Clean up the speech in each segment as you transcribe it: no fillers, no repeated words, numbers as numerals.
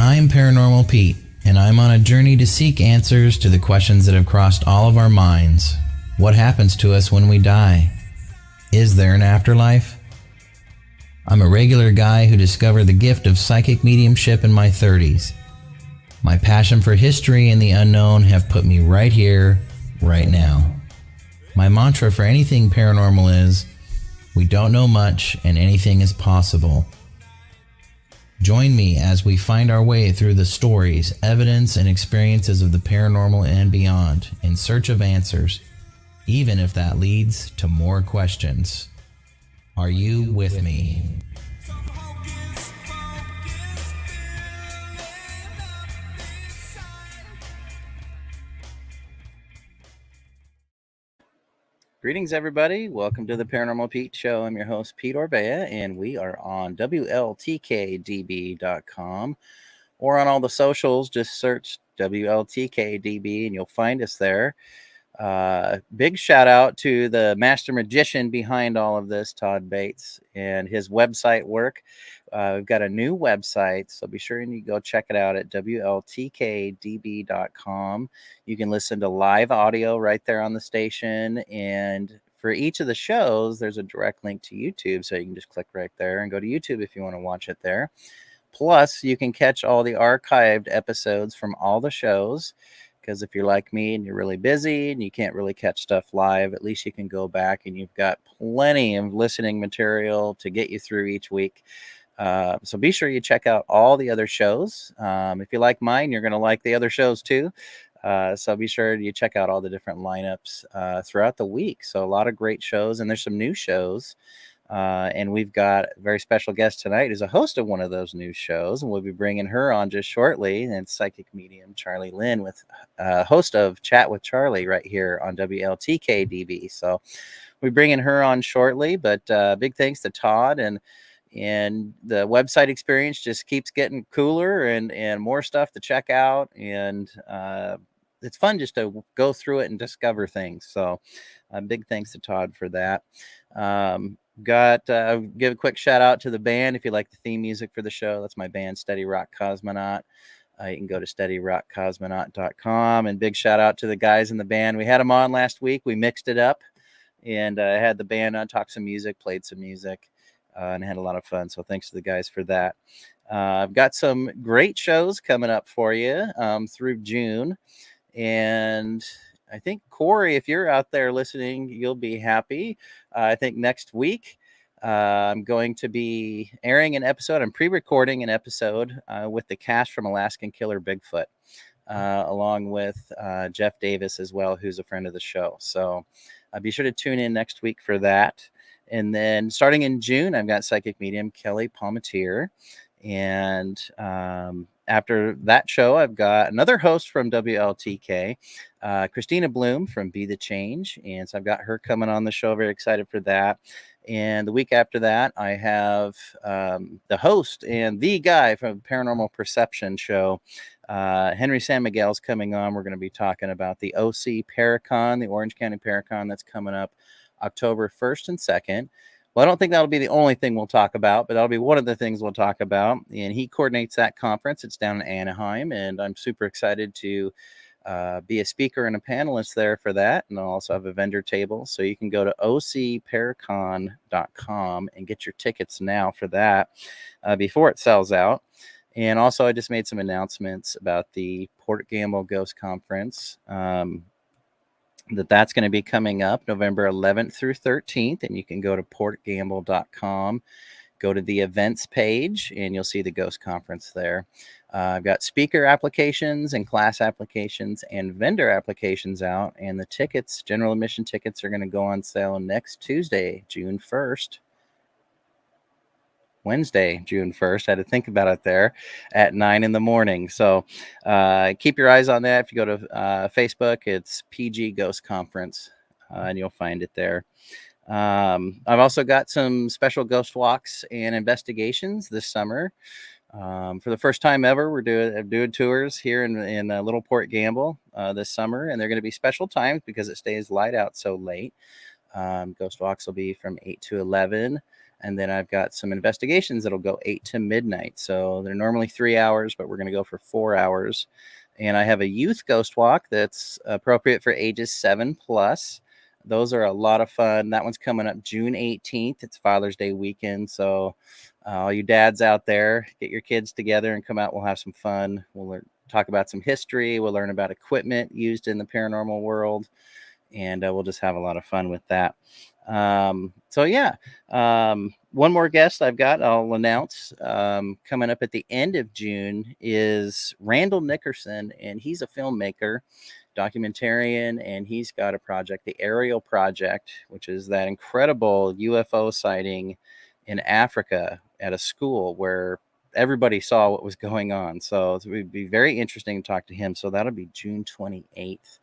I'm Paranormal Pete, and I'm on a journey to seek answers to the questions that have crossed all of our minds. What happens to us when we die? Is there an afterlife? I'm a regular guy who discovered the gift of psychic mediumship in my 30s. My passion for history and the unknown have put me right here, right now. My mantra for anything paranormal is, we don't know much and anything is possible. Join me as we find our way through the stories, evidence, and experiences of the paranormal and beyond in search of answers, even if that leads to more questions. Are you with me? Greetings, everybody. Welcome to the Paranormal Pete Show. I'm your host, Pete Orbea, and we are on WLTK-DB.com or on all the socials. Just search WLTK-DB and you'll find us there. Big shout out to the master magician behind all of this, Todd Bates, and his website work. We've got a new website, so be sure you go check it out at WLTK-DB.com. You can listen to live audio right there on the station, and for each of the shows, there's a direct link to YouTube, so you can just click right there and go to YouTube if you want to watch it there. Plus, you can catch all the archived episodes from all the shows, because if you're like me and you're really busy and you can't really catch stuff live, at least you can go back and you've got plenty of listening material to get you through each week. So be sure you check out all the other shows. If you like mine, you're going to like the other shows too. So be sure you check out all the different lineups throughout the week. So a lot of great shows, and there's some new shows. And we've got a very special guest tonight who's a host of one of those new shows, and we'll be bringing her on just shortly. And it's psychic medium Charlie Lynn, with host of Chat with Charlie right here on WLTK-DB. So we're bringing her on shortly, but big thanks to Todd, and the website experience just keeps getting cooler and more stuff to check out, and it's fun just to go through it and discover things. So big thanks to Todd for that. Give a quick shout out to the band. If you like the theme music for the show, that's my band, Steady Rock Cosmonaut. You can go to steadyrockcosmonaut.com, and big shout out to the guys in the band. We had them on last week. We mixed it up and had the band on, talked some music, played some music, and had a lot of fun. So thanks to the guys for that. I've got some great shows coming up for you through June. And I think, Corey, if you're out there listening, you'll be happy. I think next week I'm going to be airing an episode. I'm pre-recording an episode with the cast from Alaskan Killer Bigfoot, along with Jeff Davis as well, who's a friend of the show. So be sure to tune in next week for that. And then starting in June, I've got psychic medium Kelly Palmatier. And after that show, I've got another host from WLTK, Christina Bloom from Be the Change. And so I've got her coming on the show. Very excited for that. And the week after that, I have the host and the guy from Paranormal Perception show, Henry San Miguel's coming on. We're going to be talking about the OC Paracon, the Orange County Paracon that's coming up October 1st and 2nd. Well, I don't think that'll be the only thing we'll talk about, but that'll be one of the things we'll talk about. And he coordinates that conference. It's down in Anaheim, and I'm super excited to be a speaker and a panelist there for that. And I'll also have a vendor table. So you can go to ocparacon.com and get your tickets now for that before it sells out. And also, I just made some announcements about the Port Gamble Ghost Conference. That's going to be coming up November 11th through 13th, and you can go to portgamble.com, go to the events page, and you'll see the Ghost Conference there. I've got speaker applications and class applications and vendor applications out, and the tickets, general admission tickets, are going to go on sale next Tuesday, June 1st. Wednesday, June 1st. I had to think about it there at 9 a.m. So keep your eyes on that. If you go to Facebook, it's PG Ghost Conference, and you'll find it there. I've also got some special ghost walks and investigations this summer. For the first time ever, we're doing tours here in Little Port Gamble this summer, and they're going to be special times because it stays light out so late. Ghost walks will be from 8 to 11. And then I've got some investigations that'll go 8 to midnight. So they're normally 3 hours, but we're going to go for 4 hours. And I have a youth ghost walk that's appropriate for ages 7 plus. Those are a lot of fun. That one's coming up June 18th. It's Father's Day weekend. So all you dads out there, get your kids together and come out. We'll have some fun. We'll talk about some history. We'll learn about equipment used in the paranormal world. And we'll just have a lot of fun with that. So yeah, one more guest I've got, I'll announce, coming up at the end of June is Randall Nickerson, and he's a filmmaker, documentarian, and he's got a project, the Aerial Project, which is that incredible UFO sighting in Africa at a school where everybody saw what was going on. So it would be very interesting to talk to him. So that'll be June 28th.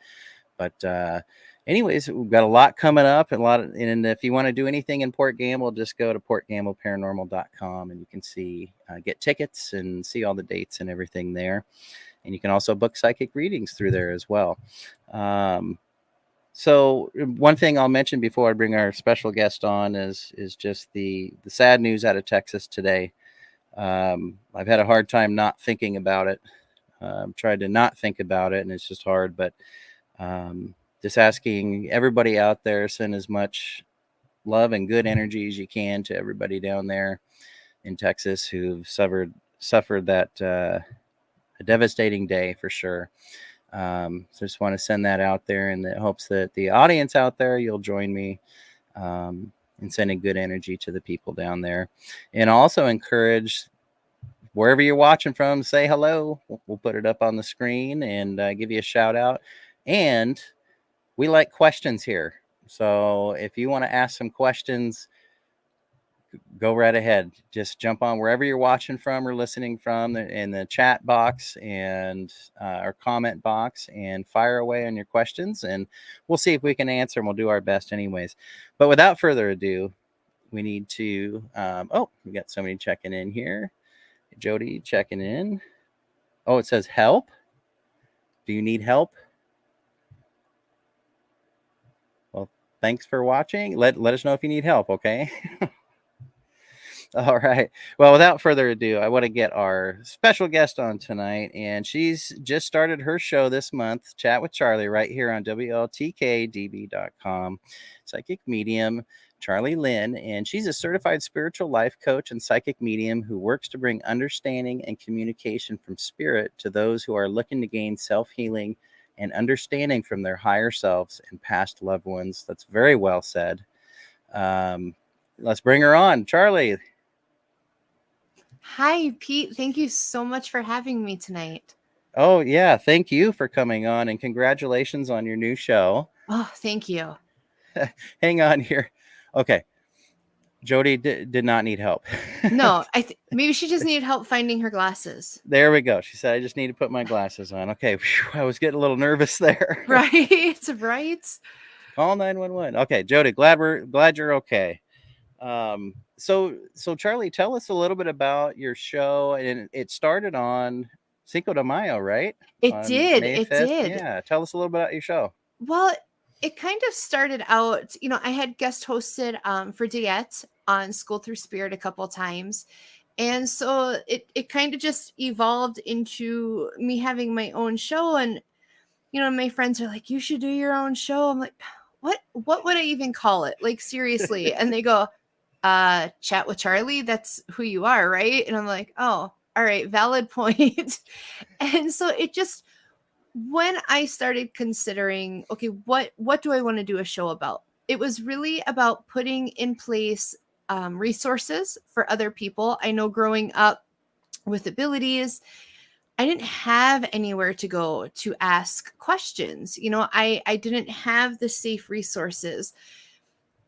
But anyways, we've got a lot coming up, and if you want to do anything in Port Gamble, just go to portgambleparanormal.com and you can see, get tickets and see all the dates and everything there. And you can also book psychic readings through there as well. So one thing I'll mention before I bring our special guest on is just the sad news out of Texas today. I've had a hard time not thinking about it. Tried to not think about it, and it's just hard, but just asking everybody out there, send as much love and good energy as you can to everybody down there in Texas who've suffered that a devastating day for sure. So just want to send that out there in the hopes that the audience out there, you'll join me in sending good energy to the people down there. And also encourage, wherever you're watching from, say hello. We'll put it up on the screen and give you a shout out. And we like questions here. So if you want to ask some questions, go right ahead. Just jump on wherever you're watching from or listening from in the chat box and our comment box and fire away on your questions. And we'll see if we can answer them. We'll do our best anyways. But without further ado, we need to, we got somebody checking in here. Jody checking in. Oh, it says help. Do you need help? Well, thanks for watching. Let us know if you need help, okay? All right. Well, without further ado, I want to get our special guest on tonight, and she's just started her show this month, Chat with Charlie, right here on WLTK-DB.com. Psychic medium Charlie Lynn, and she's a certified spiritual life coach and psychic medium who works to bring understanding and communication from spirit to those who are looking to gain self-healing and understanding from their higher selves and past loved ones. That's very well said. Let's bring her on. Charlie. Hi, Pete. Thank you so much for having me tonight. Oh, yeah. Thank you for coming on, and congratulations on your new show. Oh, thank you. Hang on here. Okay. Jody did not need help. No, maybe she just needed help finding her glasses. There we go. She said, I just need to put my glasses on. Okay. Whew, I was getting a little nervous there. Right. Right. Call 911. Okay, Jody, glad you're okay. So Charlie, tell us a little bit about your show. And it started on Cinco de Mayo, right? It on did. May It 5th. did. Yeah. Tell us a little bit about your show. Well, it kind of started out, I had guest hosted for Diet on School Through Spirit a couple times. And so it kind of just evolved into me having my own show. And, my friends are like, you should do your own show. I'm like, what would I even call it? Like, seriously. And they go, Chat with Charlie. That's who you are, right? And I'm like, oh, all right, valid point. And so it just, when I started considering, okay, what do I want to do a show about? It was really about putting in place resources for other people. I know growing up with abilities, I didn't have anywhere to go to ask questions. I didn't have the safe resources.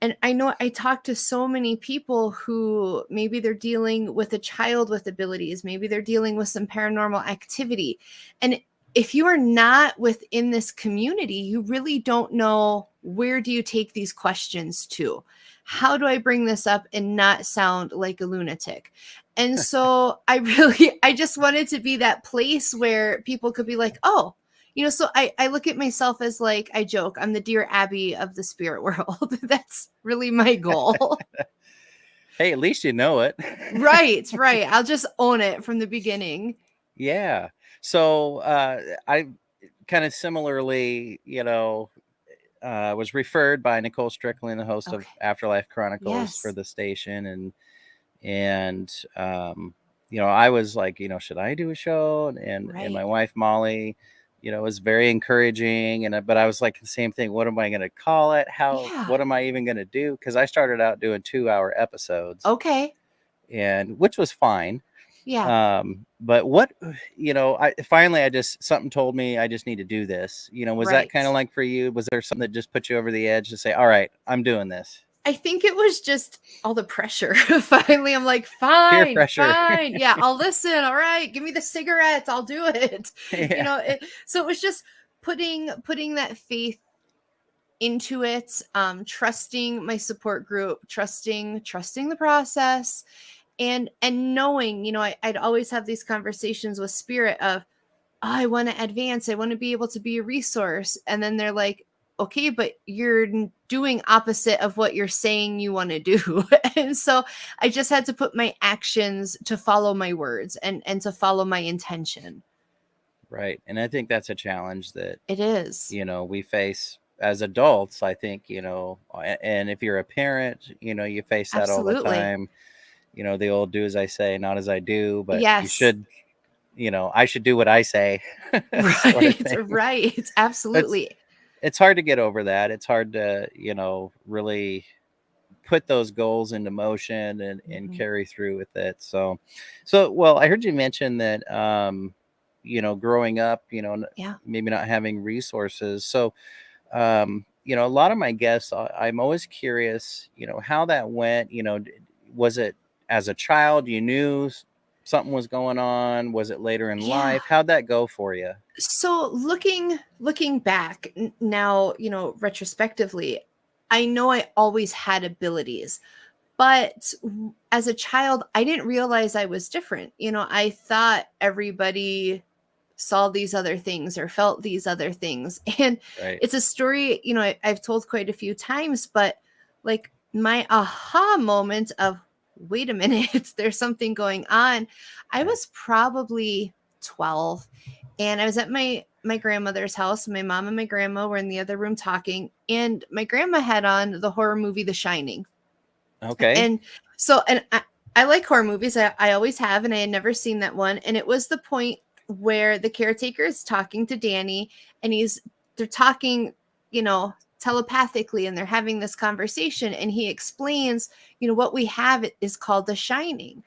And I know I talked to so many people who maybe they're dealing with a child with abilities. Maybe they're dealing with some paranormal activity. And if you are not within this community, you really don't know, where do you take these questions to? How do I bring this up and not sound like a lunatic? And so I just wanted to be that place where people could be like, oh, so I look at myself as, like, I joke, I'm the Dear Abby of the spirit world. That's really my goal. Hey, at least you know it. Right, right. I'll just own it from the beginning. Yeah. So I kind of similarly, was referred by Nicole Strickland, the host of Okay. Afterlife Chronicles, for Yes. the station, and I was like, should I do a show? And my Right. wife Molly, was very encouraging, but I was like the same thing. What am I going to call it? Yeah. What am I even going to do? Because I started out doing 2-hour episodes, Okay. and which was fine. Yeah. But what, I finally, something told me I just need to do this. Was that kind of Right. like for you? Was there something that just put you over the edge to say, all right, I'm doing this? I think it was just all the pressure. Finally, I'm like, Peer fine, pressure. fine. Yeah, I'll listen. All right. Give me the cigarettes. I'll do it. Yeah. So it was just putting that faith into it, trusting my support group, trusting the process, and knowing, I'd always have these conversations with spirit of, oh, I want to advance. I want to be able to be a resource. And then they're like, okay, but you're doing opposite of what you're saying you want to do. And so I just had to put my actions to follow my words and to follow my intention. Right. And I think that's a challenge that, It is. we face as adults. I think, and if you're a parent, you face that all the Absolutely. time. The old do as I say, not as I do, but you Yes. should, I should do what I say sort of Right. thing. Right. It's, Absolutely. it's hard to get over that. It's hard to, really put those goals into motion and Mhm. carry through with it. Well, I heard you mention that, growing up, Yeah. maybe not having resources. So, a lot of my guests, I'm always curious, how that went. Was it as a child you knew something was going on? Was it later in Yeah. life? How'd that go for you? So looking back now, retrospectively, I know I always had abilities, but as a child, I didn't realize I was different. I thought everybody saw these other things or felt these other things. And Right. it's a story, I've told quite a few times, but like my aha moment of, wait a minute, there's something going on. I Right. was probably 12, and I was at my grandmother's house. My mom and my grandma were in the other room talking, and my grandma had on the horror movie The Shining. Okay. And so, and I like horror movies. I always have, and I had never seen that one. And it was the point where the caretaker is talking to Danny, and they're talking, telepathically, and they're having this conversation. And he explains, what we have is called The Shining.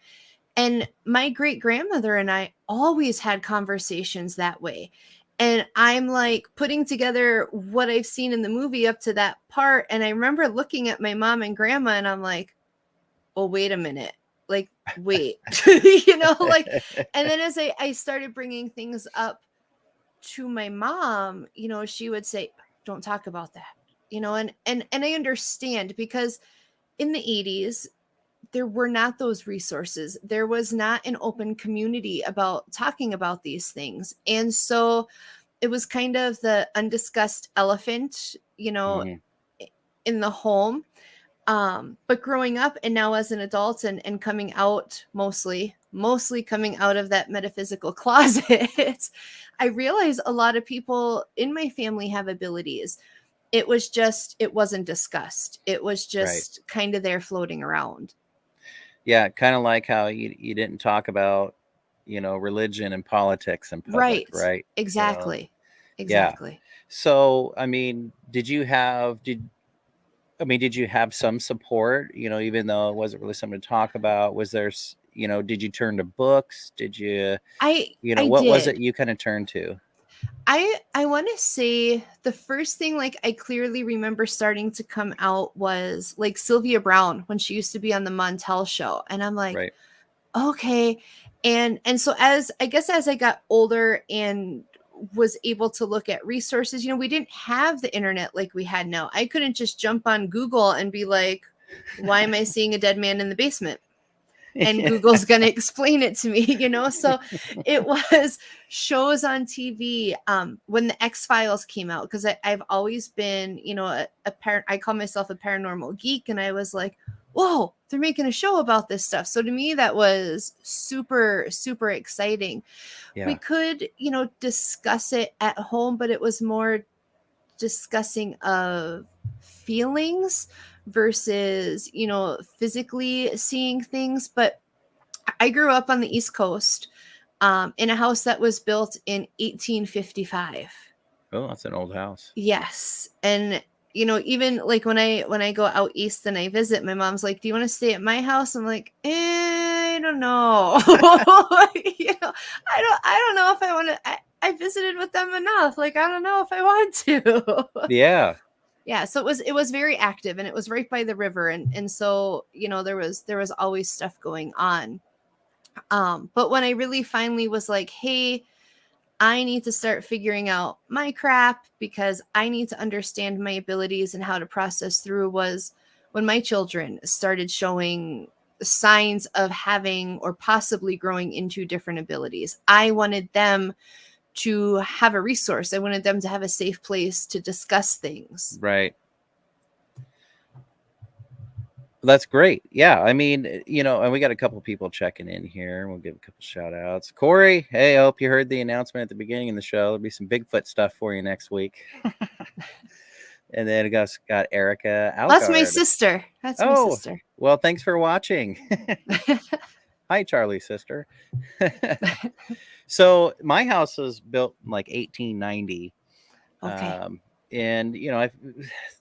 And my great grandmother and I always had conversations that way. And I'm like putting together what I've seen in the movie up to that part. And I remember looking at my mom and grandma, and I'm like, oh, wait a minute. Like, wait, like, and then as I started bringing things up to my mom, she would say, don't talk about that, and I understand, because in the 80s, there were not those resources. There was not an open community about talking about these things. And so it was kind of the undiscussed elephant, Mhm. in the home. But growing up and now as an adult, and coming out, mostly coming out of that metaphysical closet, I realize a lot of people in my family have abilities. It wasn't discussed. It was Right. just kind of there floating around. Yeah, kind of like how you didn't talk about, religion and politics in public, Right. right? Exactly. Yeah. Exactly. So, I mean, did you have some support, even though it wasn't really something to talk about? Was there, did you turn to books? Did you, I what was it did. you kind of turned to? I want to say the first thing, like, I clearly remember starting to come out was like Sylvia Brown when she used to be on the Montel show, and I'm like, Right. okay. And so as I got older and was able to look at resources, we didn't have the internet like we had now. I couldn't just jump on Google and be like, why am I seeing a dead man in the basement? And Google's going to explain it to me, So it was shows on TV, when the X-Files came out, because I've always been, I call myself a paranormal geek, and I was like, whoa, they're making a show about this stuff. So to me, that was super, super exciting. We Yeah. could, discuss it at home, but it was more discussing of feelings versus, physically seeing things. But I grew up on the East Coast in a house that was built in 1855. Oh, that's an old house. Yes. And even like when I go out east and I visit, my mom's like, do you want to stay at my house? I'm like, I don't know. I don't know if I want to. I visited with them enough. Like, I don't know if I want to. Yeah. Yeah, so it was very active, and it was right by the river, and so there was always stuff going on. But when I really finally was like, hey, I need to start figuring out my crap because I need to understand my abilities and how to process through, was when my children started showing signs of having or possibly growing into different abilities. I wanted them to have a resource. I wanted them to have a safe place to discuss things. Right. That's great. Yeah. I mean, and we got a couple people checking in here. We'll give a couple shout outs. Corey, hey, I hope you heard the announcement at the beginning of the show. There'll be some Bigfoot stuff for you next week. And then it got Erica Algard. That's my sister. That's my sister. Well, thanks for watching. Hi, Charlie, sister. So my house was built in like 1890. Okay. And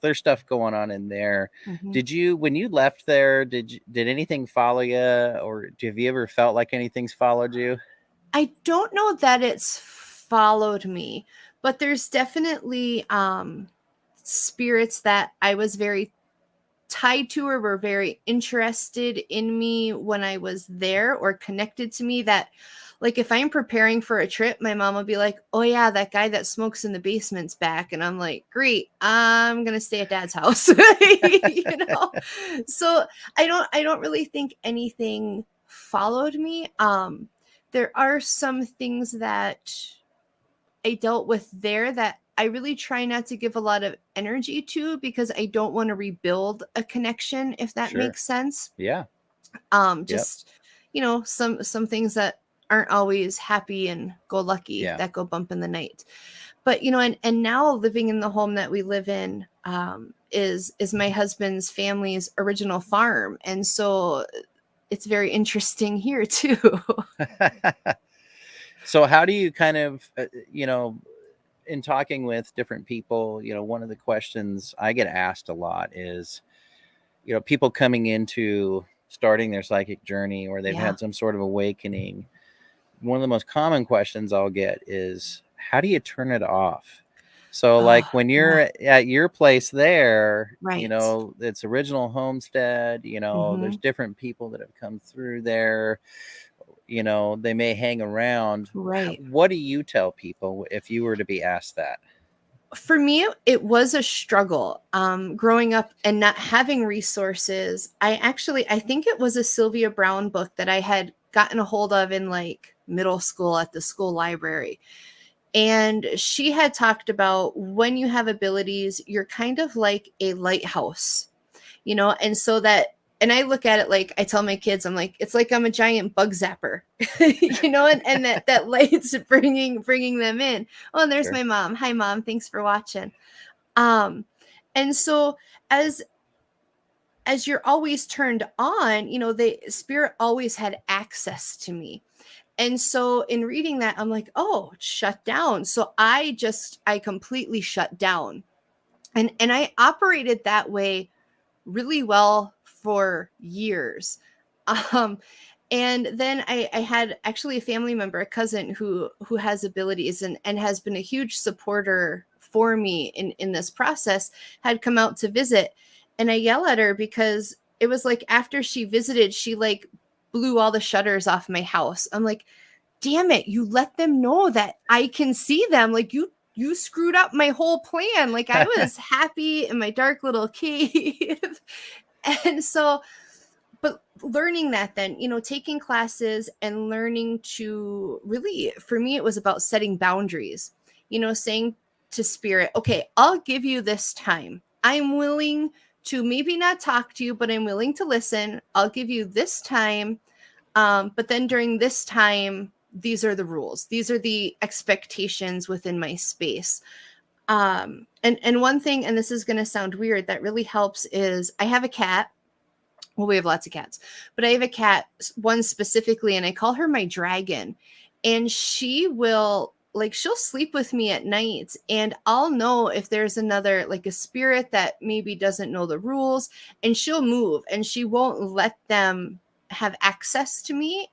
there's stuff going on in there. Mm-hmm. When you left there, did anything follow you, or have you ever felt like anything's followed you? I don't know that it's followed me, but there's definitely spirits that I was very tied to or were very interested in me when I was there, or connected to me, that like if I'm preparing for a trip, my mom will be like, oh yeah, that guy that smokes in the basement's back. And I'm like, great, I'm going to stay at dad's house. So I don't really think anything followed me. There are some things that I dealt with there that I really try not to give a lot of energy to, because I don't want to rebuild a connection, if that makes sense. Yeah. Just, some things that aren't always happy and go lucky, that go bump in the night. But, and now living in the home that we live in is my husband's family's original farm. And so it's very interesting here too. So how do you kind of, in talking with different people, one of the questions I get asked a lot is, people coming into starting their psychic journey, or they've had some sort of awakening. One of the most common questions I'll get is, how do you turn it off? So like when you're at your place there, right. It's original homestead, there's different people that have come through there. They may hang around. Right. What do you tell people if you were to be asked that? For me, it was a struggle growing up and not having resources. I think it was a Sylvia Browne book that I had gotten a hold of in like middle school at the school library. And she had talked about when you have abilities, you're kind of like a lighthouse, and so that, and I look at it like, I tell my kids, I'm like, it's like I'm a giant bug zapper, and that light's bringing them in. Oh, and there's my mom. Hi, Mom. Thanks for watching. And so as you're always turned on, the spirit always had access to me. And so in reading that, I'm like, oh, shut down. So I completely shut down. And I operated that way really well for years. And then I had actually a family member, a cousin who has abilities and has been a huge supporter for me in this process, had come out to visit. And I yell at her because it was like after she visited, she like blew all the shutters off my house. I'm like, damn it, you let them know that I can see them. Like you screwed up my whole plan. Like I was happy in my dark little cave. And so, but learning that then, taking classes and learning to really, for me, it was about setting boundaries, saying to spirit, okay, I'll give you this time. I'm willing to maybe not talk to you, but I'm willing to listen. I'll give you this time. But then during this time, these are the rules. These are the expectations within my space. And one thing, and this is going to sound weird, that really helps is I have a cat. Well, we have lots of cats, but I have a cat, one specifically, and I call her my dragon. And she will, like, she'll sleep with me at night, and I'll know if there's another, like, a spirit that maybe doesn't know the rules, and she'll move, and she won't let them have access to me.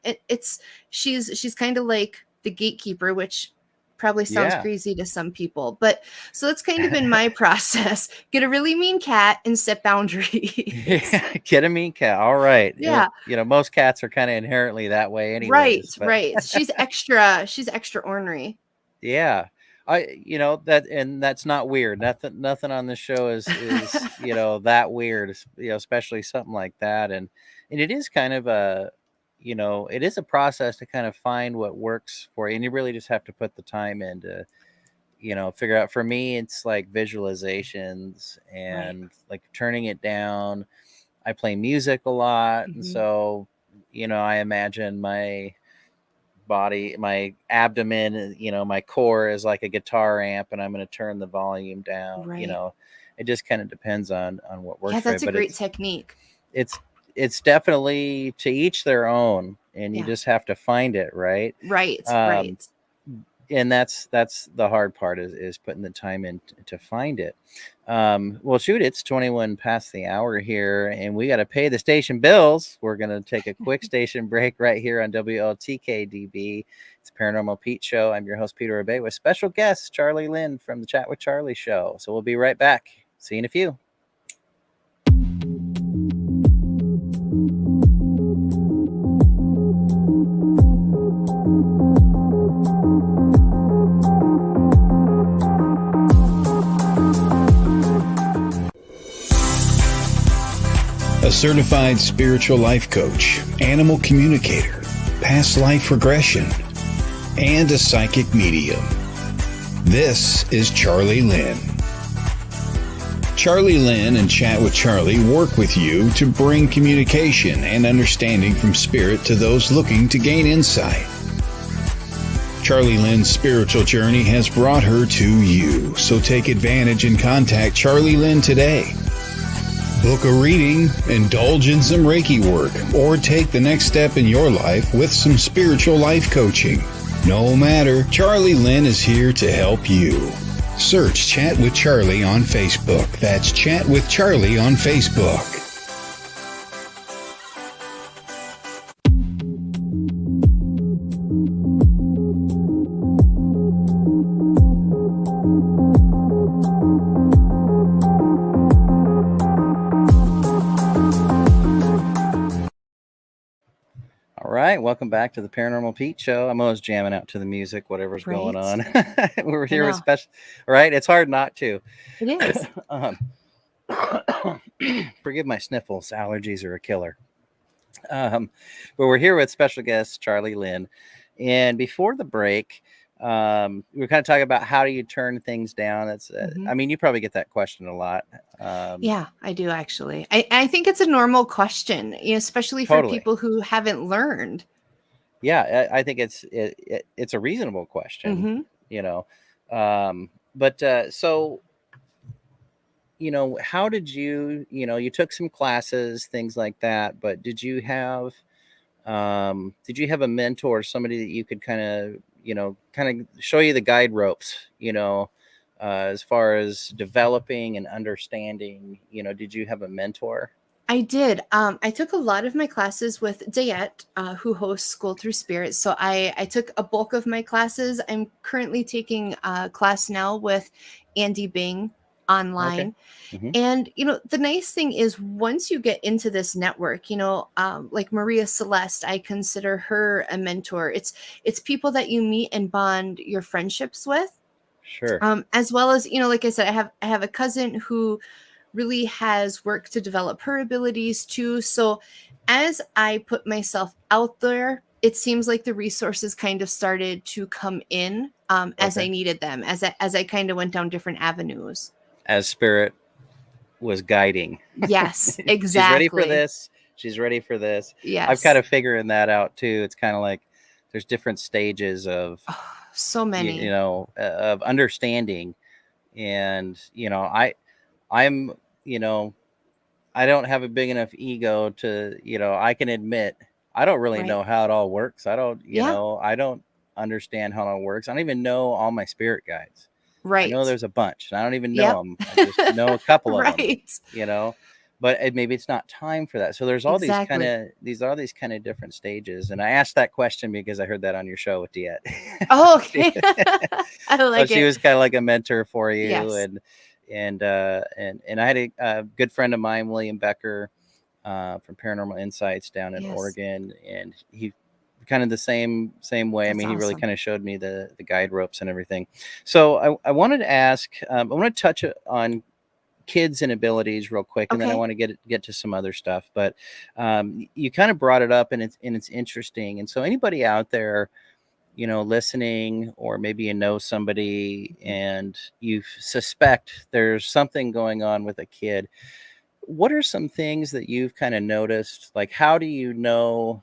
She's kind of like the gatekeeper, which probably sounds Yeah. crazy to some people, but so that's kind of been my process. Get a really mean cat and set boundaries. Get a mean cat. All right. Yeah. You know, most cats are kind of inherently that way anyways. Right, But right. She's extra ornery. yeah. You know, and that's not weird. Nothing on this show is you know, that weird, you know, especially something like that. And it is kind of a, you know, it is a process to kind of find what works for you. And you really just have to put the time in to, you know, figure out. For me, it's like visualizations and like turning it down. I play music a lot. And so, you know, I imagine my body, my abdomen, you know, my core is like a guitar amp, and I'm going to turn the volume down. You know, it just kind of depends on what works. Yeah, that's for a great technique. It's definitely to each their own, and you just have to find it. Right. Right. And that's the hard part is putting the time in to find it. Well, shoot, it's 21 past the hour here, and we got to pay the station bills. We're going to take a quick station break right here on WLTK-DB. It's Paranormal Pete Show. I'm your host, Peter Abate, with special guest Charlie Lynn from the Chat with Charlie show. So we'll be right back. See you in a few. A certified spiritual life coach, animal communicator, past life regression, and a psychic medium. This is Charlie Lynn. Charlie Lynn and Chat with Charlie work with you to bring communication and understanding from spirit to those looking to gain insight. Charlie Lynn's spiritual journey has brought her to you, so take advantage and contact Charlie Lynn today. Book a reading, indulge in some Reiki work, or take the next step in your life with some spiritual life coaching. No matter, Charlie Lynn is here to help you. Search Chat with Charlie on Facebook. That's Chat with Charlie on Facebook. Welcome back to the Paranormal Pete Show. I'm always jamming out to the music, whatever's going on. We're here with special, right? It's hard not to. It is. Forgive my sniffles. Allergies are a killer. But we're here with special guest Charlie Lynn. And before the break, we were kind of talking about how do you turn things down. That's, I mean, you probably get that question a lot. Yeah, I do actually. I think it's a normal question, you know, especially for people who haven't learned. Yeah, I think it's a reasonable question, you know. So, you know, how did you you took some classes, things like that, but did you have a mentor, somebody that you could kind of show you the guide ropes, you know, as far as developing and understanding, you know, did you have a mentor? I did. I took a lot of my classes with Dayette, who hosts School Through Spirit. So I took a bulk of my classes. I'm currently taking a class now with Andy Bing online. And, you know, the nice thing is once you get into this network, you know, like Maria Celeste, I consider her a mentor. It's people that you meet and bond your friendships with. Sure. As well as, you know, like I said, I have a cousin who really has worked to develop her abilities too. So as I put myself out there, it seems like the resources kind of started to come in as I needed them, as I kind of went down different avenues. As spirit was guiding. Yes, She's ready for exactly. this. She's ready for this. Yes. I've kind of figuring that out too. It's kind of like there's different stages of, so many, you know, of understanding. And, you know, I'm, you know, I don't have a big enough ego to, you know, I can admit I don't really Right. know how it all works. I don't, you Yeah. know, I don't understand how it all works. I don't even know all my spirit guides. I Right. know there's a bunch, and I don't even know Yep. them. I just know a couple of them, Right. you know, but maybe it's not time for that. So there's all Exactly. these kind of different stages. And I asked that question because I heard that on your show with Diet. Oh, okay. I So like she it. was kind of like a mentor for you. Yes. And I had a good friend of mine, William Becker, from Paranormal Insights down in Yes. Oregon, and he kind of the same way. That's I mean, he really awesome. kind of showed me the guide ropes and everything. So I wanted to ask, I want to touch on kids and abilities real quick, and then I Okay. want to get to some other stuff. But you kind of brought it up, and it's interesting. And so anybody out there, you know, listening, or maybe you know somebody and you suspect there's something going on with a kid, what are some things that you've kind of noticed? Like, how do you know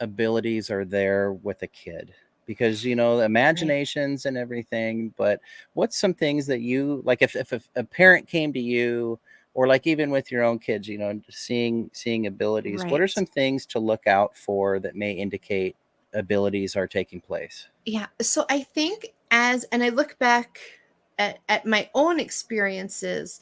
abilities are there with a kid? Because, you know, the imaginations and everything, but what's some things that you like, if a parent came to you, or like even with your own kids, you know, seeing abilities, what are Right. some things to look out for that may indicate abilities are taking place? Yeah. So I think and I look back at my own experiences,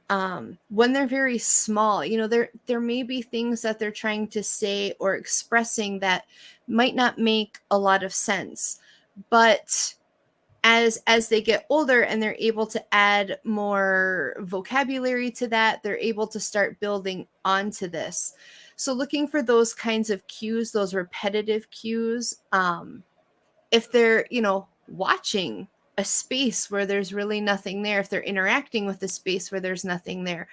when they're very small, you know, there may be things that they're trying to say or expressing that might not make a lot of sense. But as they get older and they're able to add more vocabulary to that, they're able to start building onto this. So looking for those kinds of cues, those repetitive cues, if they're, you know, watching a space where there's really nothing there, if they're interacting with a space where there's nothing there.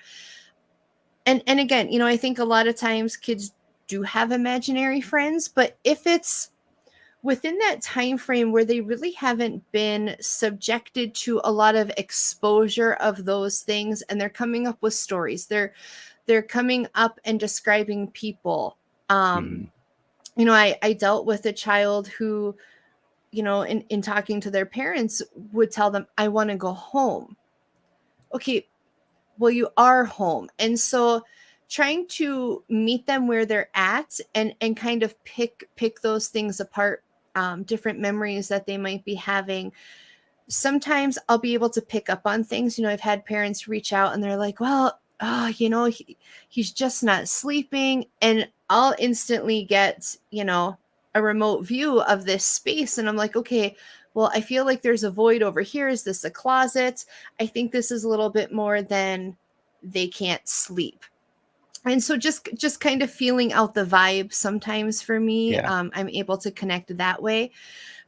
And again, you know, I think a lot of times kids do have imaginary friends, but if it's within that time frame where they really haven't been subjected to a lot of exposure of those things, and they're coming up with stories, they're coming up and describing people. Mhm. You know, I dealt with a child who, you know, in talking to their parents, would tell them, I want to go home. Okay, well, you are home. And so trying to meet them where they're at, and kind of pick those things apart, different memories that they might be having. Sometimes I'll be able to pick up on things. You know, I've had parents reach out and they're like, well, you know, he's just not sleeping. And I'll instantly get, you know, a remote view of this space. And I'm like, okay, well, I feel like there's a void over here. Is this a closet? I think this is a little bit more than they can't sleep. And so just kind of feeling out the vibe sometimes for me, Yeah. I'm able to connect that way.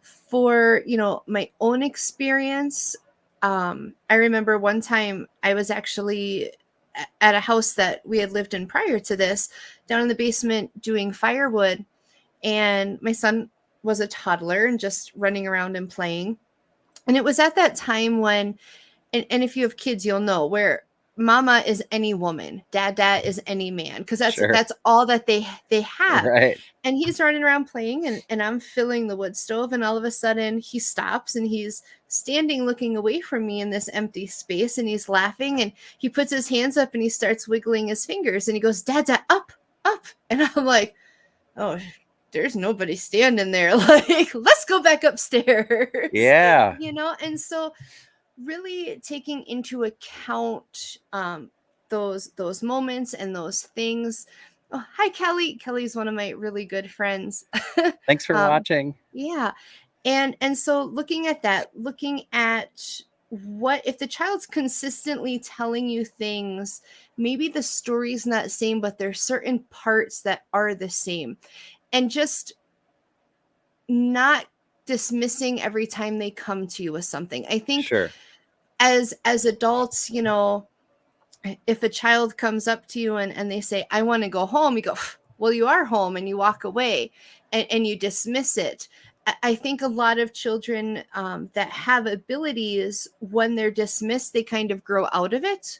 For, you know, my own experience, I remember one time I was actually at a house that we had lived in prior to this, down in the basement doing firewood, and my son was a toddler and just running around and playing. And it was at that time when, and if you have kids, you'll know, where mama is any woman, dad is any man, because Sure. that's all that they have. Right. And he's running around playing, and I'm filling the wood stove, and all of a sudden he stops and he's standing looking away from me in this empty space, and he's laughing, and he puts his hands up and he starts wiggling his fingers, and he goes, Dad, up, up. And I'm like, oh, there's nobody standing there. Like, let's go back upstairs. Yeah. You know, and so really taking into account, those moments and those things. Oh, hi, Kelly. Kelly's one of my really good friends. Thanks for um, watching. yeah. And so looking at that, looking at what if the child's consistently telling you things, maybe the story's not the same, but there's certain parts that are the same. And just not dismissing every time they come to you with something. I think Sure. as adults, you know, if a child comes up to you and they say, I want to go home, you go, well, you are home, and you walk away, and you dismiss it. I think a lot of children, that have abilities, when they're dismissed, they kind of grow out of it,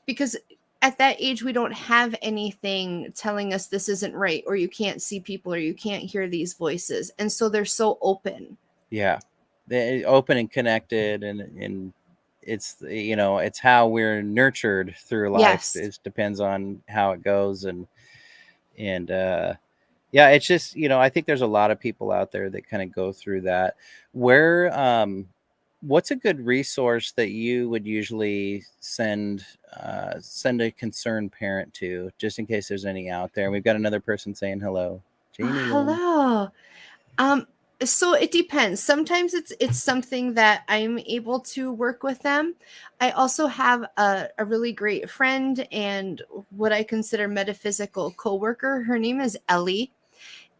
Because at that age, we don't have anything telling us this isn't right, or you can't see people, or you can't hear these voices. And so they're so open. Yeah. They're open and connected, and it's, it's how we're nurtured through life. Yes. It depends on how it goes. And yeah, it's just, I think there's a lot of people out there that kind of go through that. What's a good resource that you would usually send a concerned parent to, just in case there's any out there? We've got another person saying hello. Jamie Lynn. Hello. So it depends. Sometimes it's something that I'm able to work with them. I also have a really great friend and what I consider metaphysical coworker. Her name is Ellie,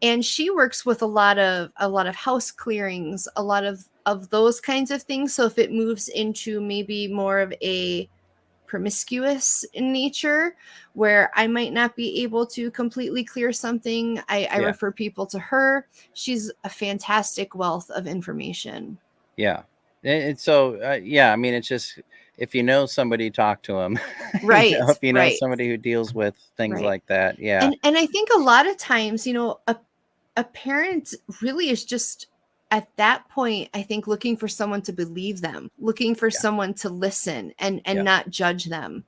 and she works with a lot of house clearings, a lot of those kinds of things. So if it moves into maybe more of a promiscuous in nature, where I might not be able to completely clear something, I refer people to her. She's a fantastic wealth of information. Yeah. And so, yeah, I mean, it's just, if you know somebody, talk to them. Right. If you know right. somebody who deals with things Right. like that. Yeah. And I think a lot of times, a parent really is just at that point, I think, looking for someone to believe them, looking for someone to listen and Yeah. not judge them.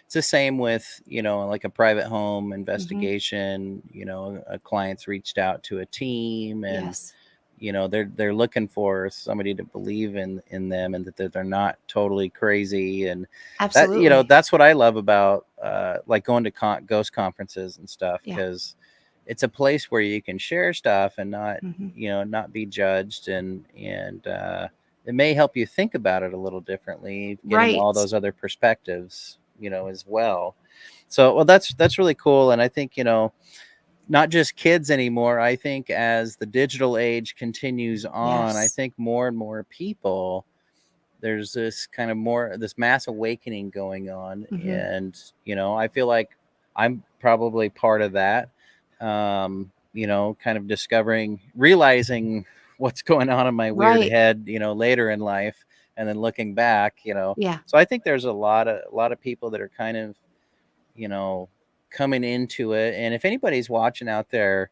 It's the same with, like a private home investigation. A client's reached out to a team, and Yes. they're looking for somebody to believe in them, and that they're not totally crazy. And Absolutely. that, that's what I love about like going to ghost conferences and stuff, Yeah. because it's a place where you can share stuff and not, not be judged. And it may help you think about it a little differently, getting all Right. those other perspectives, as well. So, well, that's really cool. And I think, not just kids anymore. I think as the digital age continues on, I Yes. think more and more people, there's this kind of this mass awakening going on. And, I feel like I'm probably part of that. Kind of realizing what's going on in my weird Right. head, later in life, and then looking back, Yeah. So I think there's a lot of people that are kind of, coming into it. And if anybody's watching out there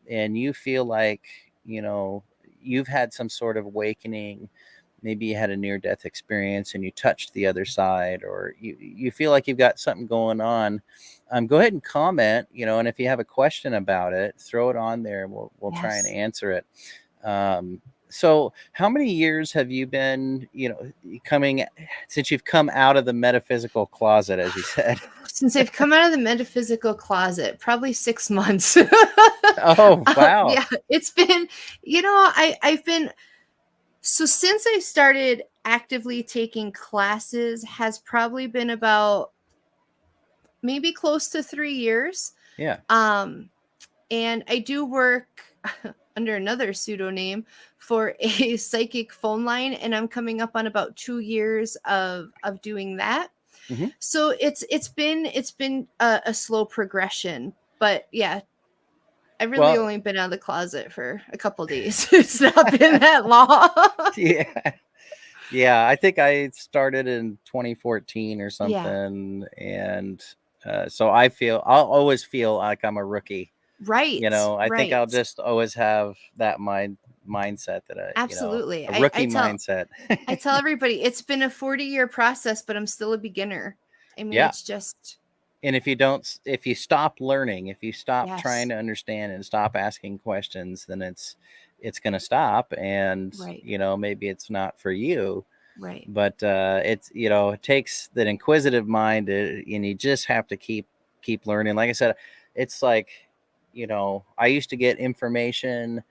and you feel like, you've had some sort of awakening, maybe you had a near-death experience and you touched the other side, or you feel like you've got something going on, go ahead and comment, and if you have a question about it, throw it on there. We'll try and answer it. So how many years have you been, since you've come out of the metaphysical closet, as you said? Since I've come out of the metaphysical closet, probably 6 months. Oh, wow. Yeah, it's been, I've been, so since I started actively taking classes has probably been about maybe close to 3 years. Yeah. And I do work under another pseudonym for a psychic phone line, and I'm coming up on about 2 years of doing that. So it's been a slow progression, but yeah, I've really only been out of the closet for a couple days. It's not been that long. Yeah. I think I started in 2014 or something. Yeah. And so I'll always feel like I'm a rookie. Right. I think I'll just always have that mindset that absolutely a rookie mindset. I tell everybody it's been a 40-year process, but I'm still a beginner. I mean, it's just. And if you stop learning, if you stop trying to understand and stop asking questions, then it's going to stop. And, maybe it's not for you. Right. But it's, it takes that inquisitive mind, and you just have to keep learning. Like I said, it's like, I used to get information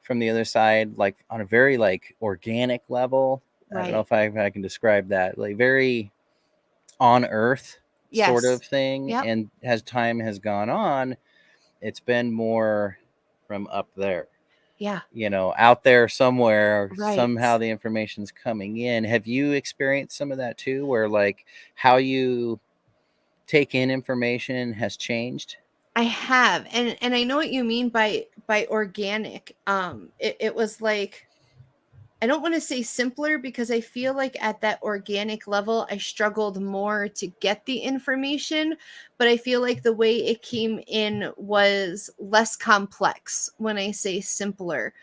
from the other side, like on a very like organic level. I don't know if I can describe that, like very on earth sort of thing. Yep. And as time has gone on, it's been more from up there. Yeah. Out there somewhere, Right. somehow the information's coming in. Have you experienced some of that too, where like how you take in information has changed? I have, and I know what you mean by organic. It was like I don't want to say simpler, because I feel like at that organic level, I struggled more to get the information, but I feel like the way it came in was less complex when I say simpler.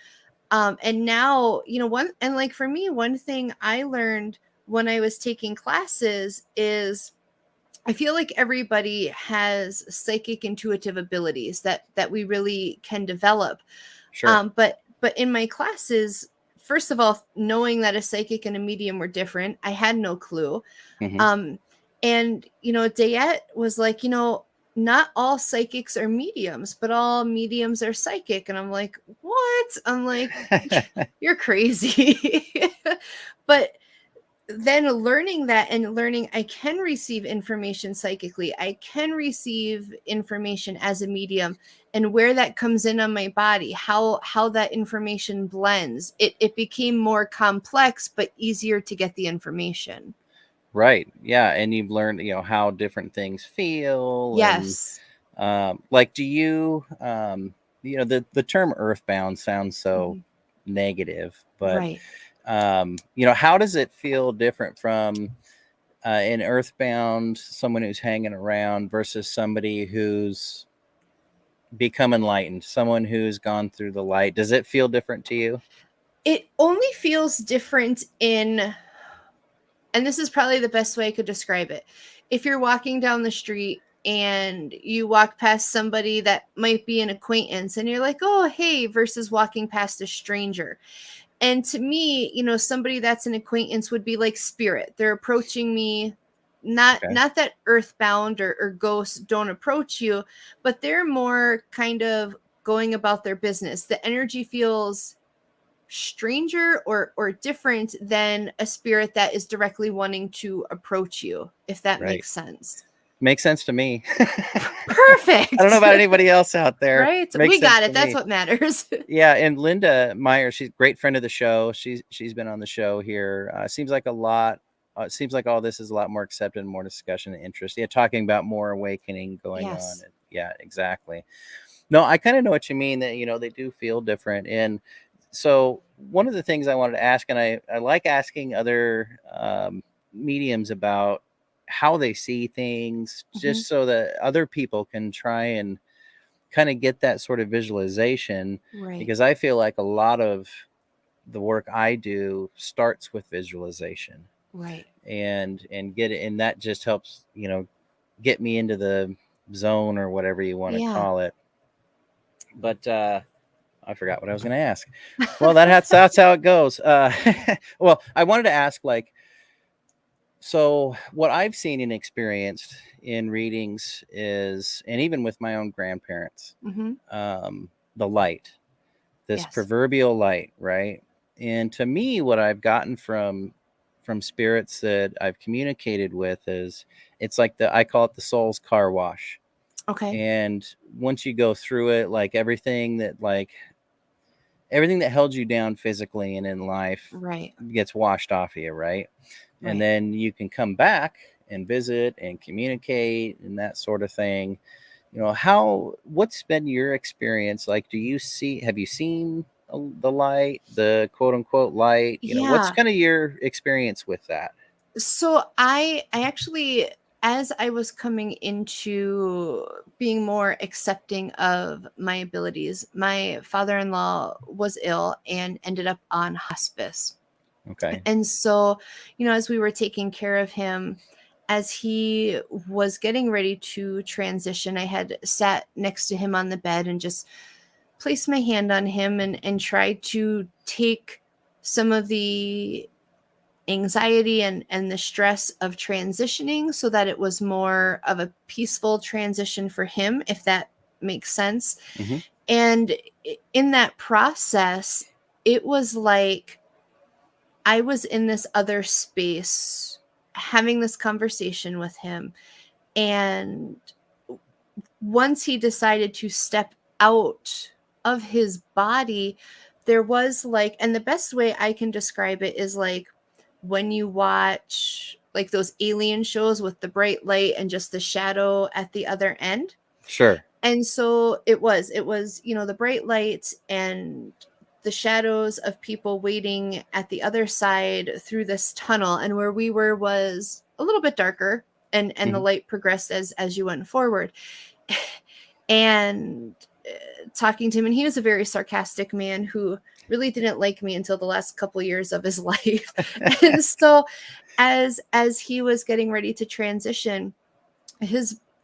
And now, like for me, one thing I learned when I was taking classes is I feel like everybody has psychic intuitive abilities that we really can develop. Sure. But in my classes, first of all, knowing that a psychic and a medium were different, I had no clue. Hmm. Um, and Dayette was like, not all psychics are mediums, but all mediums are psychic. And I'm like, what? I'm like, you're crazy. But then learning that and learning I can receive information psychically, I can receive information as a medium, and where that comes in on my body, how that information blends, it became more complex but easier to get the information. Right. Yeah. And you've learned, how different things feel. Yes. And like, do you, the term earthbound sounds so negative, but, Right. how does it feel different from an earthbound, someone who's hanging around versus somebody who's become enlightened, someone who's gone through the light? Does it feel different to you? It only feels different in, and this is probably the best way I could describe it. If you're walking down the street and you walk past somebody that might be an acquaintance and you're like, oh, hey, versus walking past a stranger. And to me, somebody that's an acquaintance would be like spirit. They're approaching me, not Okay. that earthbound or ghosts don't approach you, but they're more kind of going about their business. The energy feels stranger or different than a spirit that is directly wanting to approach you, if that Right. makes sense. Makes sense to me. Perfect. I don't know about anybody else out there. Right? Makes We got sense it. to That's me. what matters. Yeah, and Linda Meyer, she's a great friend of the show. She's been on the show here. Seems like a lot. It seems like all this is a lot more accepted, and more discussion and interest. Yeah, talking about more awakening going on. Yes. Yeah, exactly. No, I kind of know what you mean. That they do feel different. And so one of the things I wanted to ask, and I like asking other mediums about how they see things, just so that other people can try and kind of get that sort of visualization, Right. because I feel like a lot of the work I do starts with visualization, Right. and get it, and that just helps get me into the zone, or whatever you want to Yeah. call it. But I forgot what I was going to ask. Well, that's how it goes. Well, I wanted to ask, like, so what I've seen and experienced in readings is, and even with my own grandparents, the light, this Yes. proverbial light, right? And to me, what I've gotten from spirits that I've communicated with is, it's like I call it the soul's car wash. Okay. And once you go through it, like everything that held you down physically and in life Right. gets washed off of you, right? Right. And then you can come back and visit and communicate and that sort of thing. What's been your experience? Like, have you seen the light, the quote unquote light? What's Yeah. kind of your experience with that? So I actually, as I was coming into being more accepting of my abilities, my father-in-law was ill and ended up on hospice. Okay. And so, as we were taking care of him, as he was getting ready to transition, I had sat next to him on the bed and just placed my hand on him and tried to take some of the anxiety and the stress of transitioning, so that it was more of a peaceful transition for him, if that makes sense. Mm-hmm. And in that process, it was like I was in this other space having this conversation with him. And once he decided to step out of his body, there was like, and the best way I can describe it is like when you watch like those alien shows with the bright light and just the shadow at the other end. Sure. And so it was, the bright light and the shadows of people waiting at the other side through this tunnel, and where we were was a little bit darker, and the light progressed as you went forward. And talking to him, and he was a very sarcastic man who really didn't like me until the last couple of years of his life. And so as he was getting ready to transition,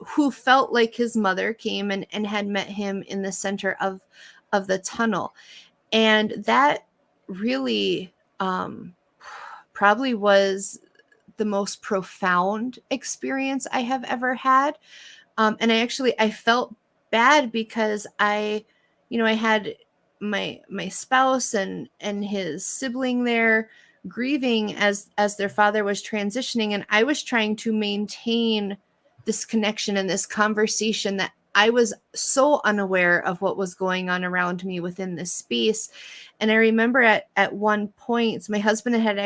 who felt like his mother came and had met him in the center of the tunnel. And that really probably was the most profound experience I have ever had. And I felt bad because I had my spouse and his sibling there grieving as their father was transitioning. And I was trying to maintain this connection and this conversation that I was so unaware of what was going on around me within this space. And I remember at one point, my husband had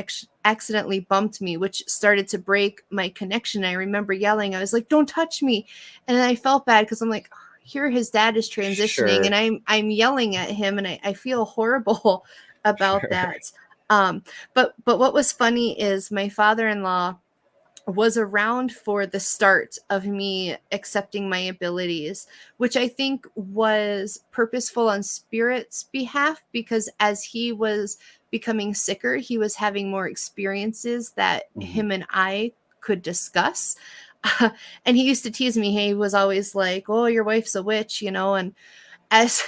accidentally bumped me, which started to break my connection. I remember yelling, I was like, "Don't touch me." And then I felt bad because I'm like, here his dad is transitioning, and I'm yelling at him, and I feel horrible about that. But what was funny is my father-in-law was around for the start of me accepting my abilities, which I think was purposeful on Spirit's behalf, because as he was becoming sicker, he was having more experiences that him and I could discuss. And he used to tease me. He was always like, "Oh, your wife's a witch," and as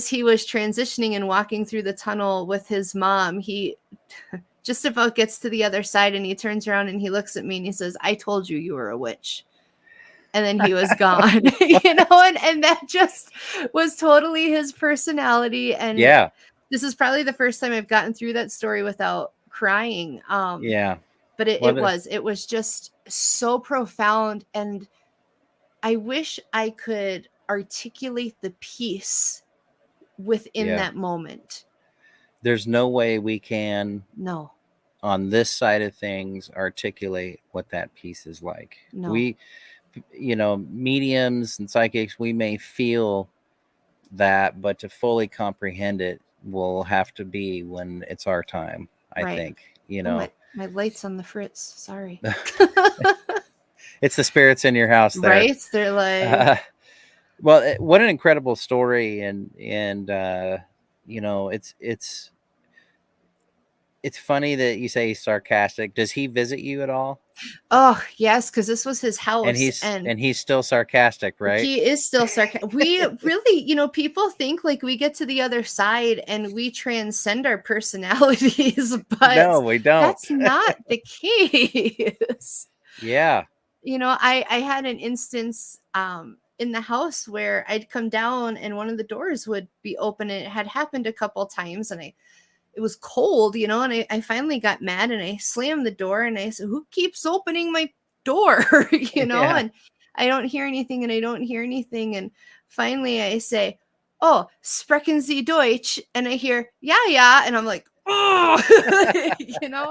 he was transitioning and walking through the tunnel with his mom, he just about gets to the other side, and he turns around and he looks at me and he says, "I told you you were a witch." And then he was gone, and that just was totally his personality. And this is probably the first time I've gotten through that story without crying. But it was just so profound. And I wish I could articulate the peace within that moment. There's no way we can, on this side of things, articulate what that piece is like. We, mediums and psychics, we may feel that, but to fully comprehend it will have to be when it's our time, I think. My light's on the fritz. Sorry. It's the spirits in your house there. Right? They're like... well, what an incredible story. And it's funny that you say he's sarcastic. Does he visit you at all? Oh, yes, because this was his house. And he's still sarcastic, right? He is still sarcastic. We really, people think like we get to the other side and we transcend our personalities, but no, we don't. That's not the case. Yeah. I had an instance in the house where I'd come down and one of the doors would be open, and it had happened a couple times, and it was cold, and I finally got mad and I slammed the door and I said, "Who keeps opening my door?" And I don't hear anything and I don't hear anything. And finally I say, "Oh, sprechen Sie Deutsch?" And I hear, "Yeah." And I'm like, "Oh,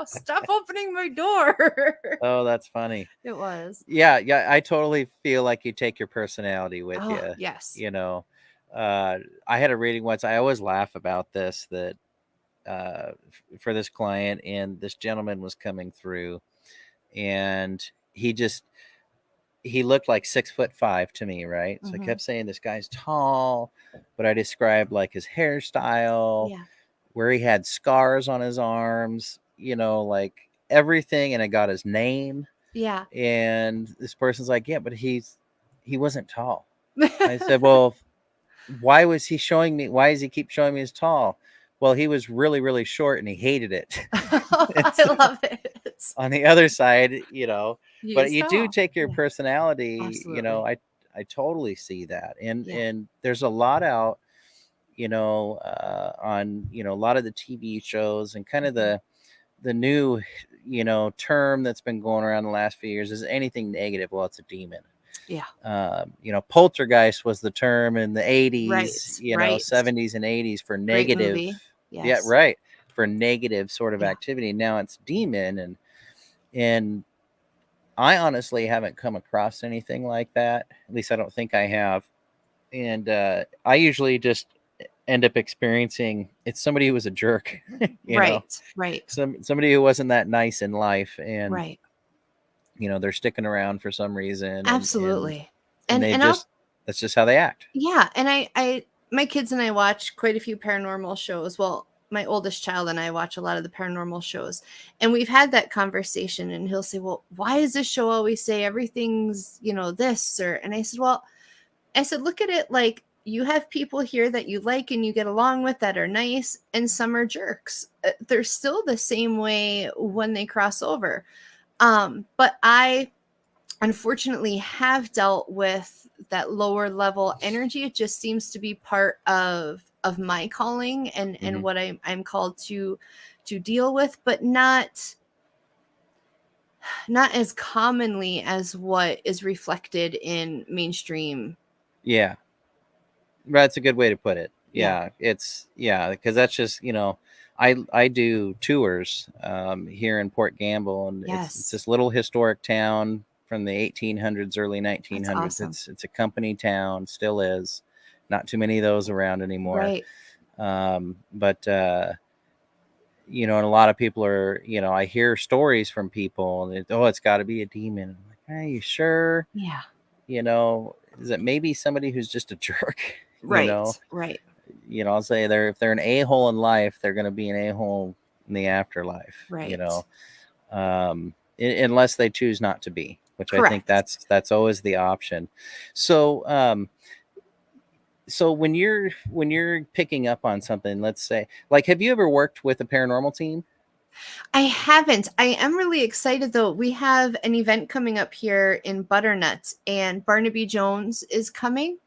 stop opening my door." Oh, that's funny. It was. Yeah. I totally feel like you take your personality with you. Yes. I had a reading once. I always laugh about this, that for this client, and this gentleman was coming through, and he looked like 6'5" to me, right? So I kept saying, this guy's tall, but I described like his hairstyle, where he had scars on his arms, like everything, and I got his name. Yeah. And this person's like, "Yeah, but he wasn't tall." I said, "Well, why does he keep showing me he's tall?" "Well, he was really, really short and he hated it." I love it. On the other side, but you do take your personality. Absolutely. I totally see that. And there's a lot out, on, a lot of the TV shows, and kind of the new, term that's been going around the last few years is anything negative. Well, it's a demon. Yeah. Poltergeist was the term in the 80s, right. 70s and 80s for negative. Yes. Yeah, right. For negative sort of activity. Now it's demon, and I honestly haven't come across anything like that. At least I don't think I have. And I usually just end up experiencing, it's somebody who was a jerk, you know, Right. somebody who wasn't that nice in life, and Right. they're sticking around for some reason, Absolutely. and they And I'll, just, that's just how they act. yeah, and I my kids and I watch quite a few paranormal shows. Well, my oldest child and I watch a lot of the paranormal shows. And we've had that conversation, and he'll say, "Well, why does this show always say everything's, this?" Or and I said, "Well, look at it like you have people here that you like and you get along with that are nice, and some are jerks. They're still the same way when they cross over." But I unfortunately have dealt with that lower level energy. It just seems to be part of my calling and what I'm called to deal with, but not as commonly as what is reflected in mainstream. Yeah, that's a good way to put it. Yeah. It's because that's just, I do tours here in Port Gamble, and it's Yes. this little historic town from the 1800s, early 1900s. That's awesome. It's a company town, still is. Not too many of those around anymore. Right. But and a lot of people are, I hear stories from people, and it's got to be a demon. I'm like, are you sure? Yeah. Is it maybe somebody who's just a jerk? Right. I'll say if they're an a-hole in life, they're going to be an a-hole in the afterlife. Right. Unless they choose not to be, which Correct. I think that's always the option. So, so when you're picking up on something, let's say, like, have you ever worked with a paranormal team? I haven't. I am really excited though. We have an event coming up here in Butternut, and Barnaby Jones is coming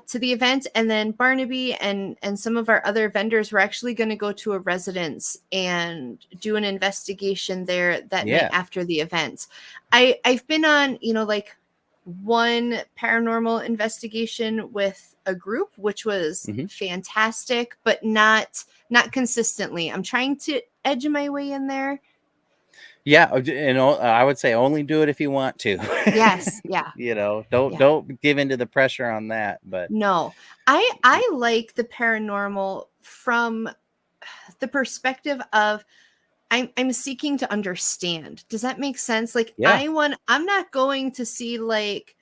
to the event, and then Barnaby and some of our other vendors were actually going to go to a residence and do an investigation there that night after the event. I've been on, like one paranormal investigation with a group, which was fantastic, but not consistently. I'm trying to edge my way in there. Yeah, and I would say only do it if you want to. Yes, yeah. Don't give into the pressure on that. But no, I like the paranormal from the perspective of I'm seeking to understand. Does that make sense? Like I'm not going to see like,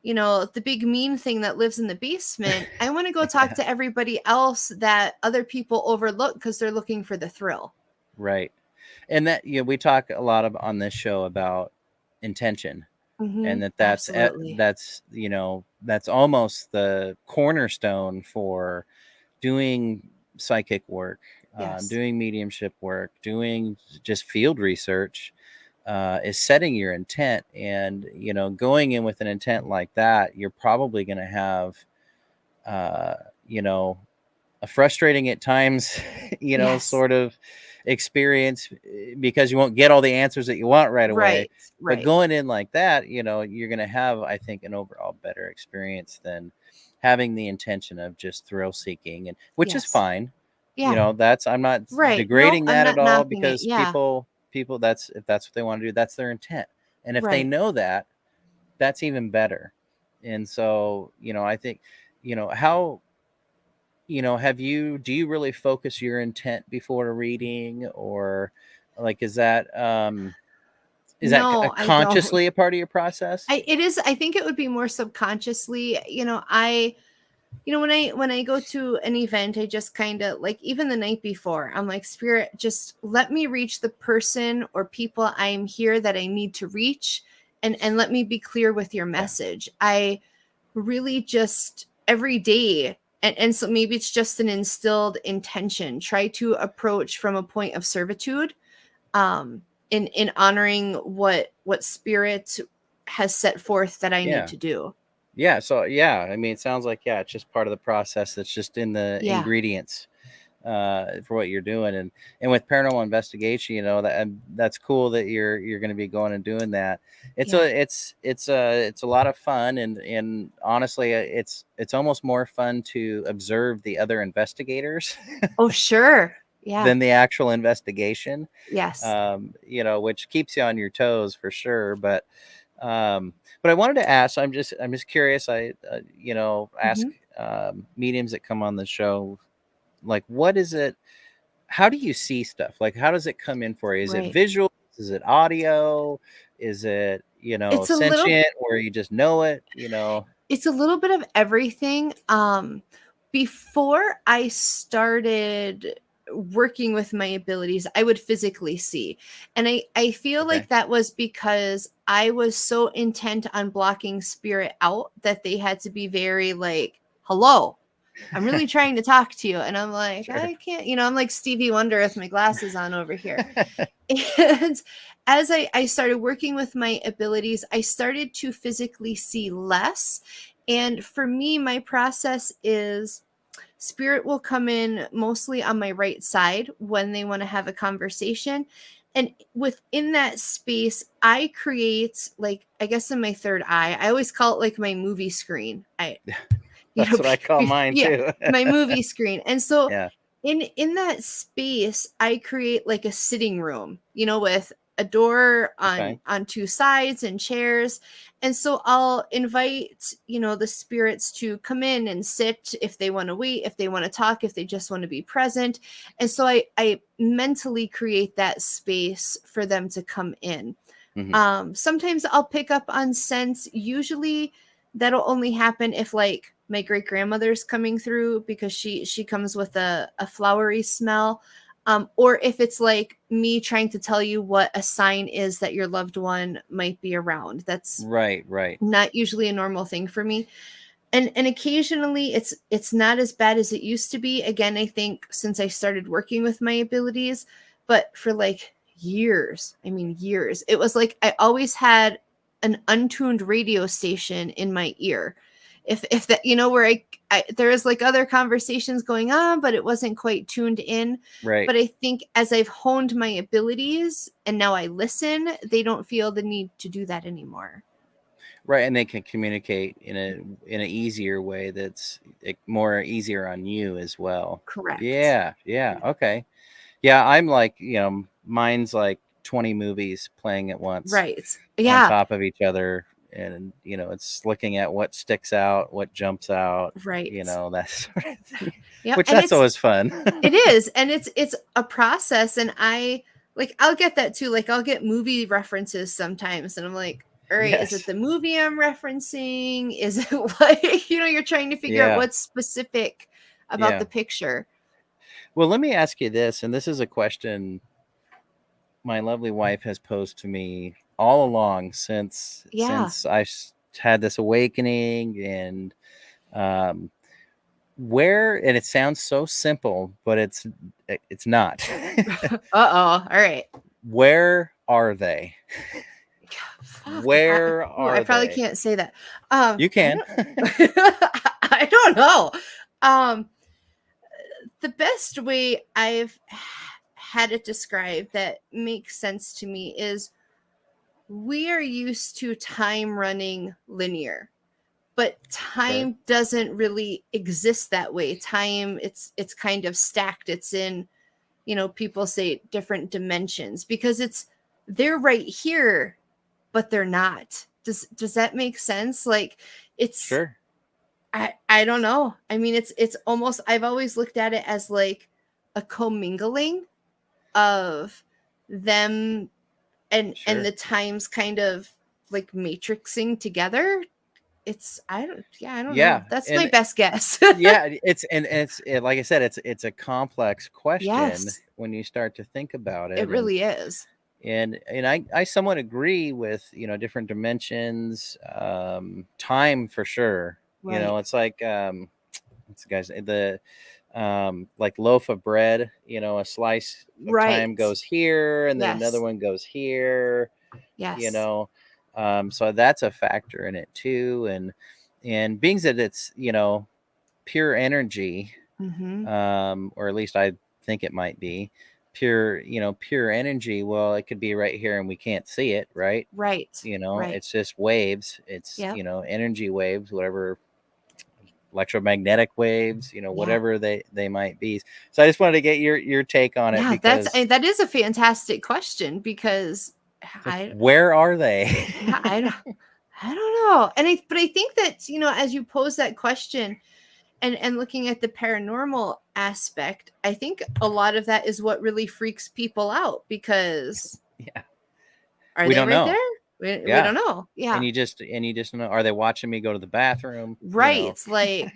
the big mean thing that lives in the basement. I want to go talk to everybody else that other people overlook because they're looking for the thrill. Right. And that, we talk a lot on this show about intention, and that's almost the cornerstone for doing psychic work, doing mediumship work, doing just field research, is setting your intent. And, going in with an intent like that, you're probably going to have, a frustrating at times, sort of experience, because you won't get all the answers that you want right away. But going in like that, you're going to have, I think, an overall better experience than having the intention of just thrill seeking, and which is fine. That's, I'm not degrading that at all, because people that's, if that's what they want to do, that's their intent. And if they know that, that's even better. And so, I think, how, do you really focus your intent before a reading, or like, is that consciously a part of your process? It is. I think it would be more subconsciously. When I go to an event, I just kind of like, even the night before, I'm like, Spirit, just let me reach the person or people I'm here that I need to reach, and let me be clear with your message. I really just every day. And so maybe it's just an instilled intention. Try to approach from a point of servitude, in honoring what Spirit has set forth that I need to do. Yeah. So, I mean, it sounds like, it's just part of the process. That's just in the ingredients for what you're doing. And with paranormal investigation, that's cool that you're going to be going and doing that. It's a lot of fun. And honestly, it's almost more fun to observe the other investigators. Oh, sure. Yeah. Than the actual investigation. Yes. Which keeps you on your toes for sure. But I wanted to ask, I'm just curious. I ask mediums that come on the show, like, what is it? How do you see stuff? Like, how does it come in for you? Is it Right. visual? Is it audio? Is it, It's a little sentient, or you just know it, it's a little bit of everything. Before I started working with my abilities, I would physically see. And I feel Okay. like that was because I was so intent on blocking spirit out that they had to be very like, hello, I'm really trying to talk to you. And I'm like, Sure. I can't, I'm like Stevie Wonder with my glasses on over here. And as I started working with my abilities, I started to physically see less. And for me, my process is spirit will come in mostly on my right side when they want to have a conversation. And within that space, I create, like, I guess in my third eye, I always call it like my movie screen. That's what I call mine too. My movie screen. And so Yeah. in that space, I create like a sitting room, with a door on two sides and chairs. And so I'll invite, the spirits to come in and sit if they want to wait, if they want to talk, if they just want to be present. And so I mentally create that space for them to come in. Mm-hmm. Sometimes I'll pick up on scents. Usually that'll only happen if like my great grandmother's coming through, because she comes with a flowery smell. Or if it's like me trying to tell you what a sign is that your loved one might be around. That's right. not usually a normal thing for me. And occasionally it's not as bad as it used to be. Again, I think since I started working with my abilities, but for like years, it was like I always had an untuned radio station in my ear. If that, where I there was like other conversations going on, but it wasn't quite tuned in. Right. But I think as I've honed my abilities and now I listen, they don't feel the need to do that anymore. Right. And they can communicate in an easier way that's more easier on you as well. Correct. Yeah. Okay. Yeah. I'm like, mine's like 20 movies playing at once. Right. On Yeah. top of each other. And, it's looking at what sticks out, what jumps out. Right. That sort of thing. Yeah. Which that's always fun. It is. And it's a process. And I'll get that too. Like I'll get movie references sometimes. And I'm like, all right, Yes. Is it the movie I'm referencing? Is it like, you're trying to figure out what's specific about the picture? Well, let me ask you this. And this is a question my lovely wife has posed to me all along since I had this awakening. And where, and it sounds so simple, but it's not. All right. Where are they? Where are I probably they? can't say that. You can. I don't know. The best way I've had it described that makes sense to me is we are used to time running linear, but time doesn't really exist that way. Time, it's kind of stacked. It's in, people say different dimensions because they're right here, but they're not. Does that make sense? Like it's sure. I don't know. I mean, it's almost, I've always looked at it as like a commingling of them and the times kind of like matrixing together. I don't know. That's my best guess. Yeah, it's like I said, it's a complex question when you start to think about it. It really is. And I somewhat agree with, different dimensions, time for sure. Right. It's like what's the guy's the like loaf of bread, a slice of time goes here and then another one goes here. Yes. So that's a factor in it too. And being that it's, pure energy, or at least I think it might be pure energy. Well, it could be right here and we can't see it. Right. It's just waves. It's, energy waves, whatever, electromagnetic waves, whatever they might be. So I just wanted to get your take on it. Because that is a fantastic question because where are they? I don't know. But I think that, as you pose that question, And looking at the paranormal aspect, I think a lot of that is what really freaks people out, because Yeah. are We they don't right know. there? We Yeah. don't know. Yeah. And you just know, are they watching me go to the bathroom? Right. You know, It's like,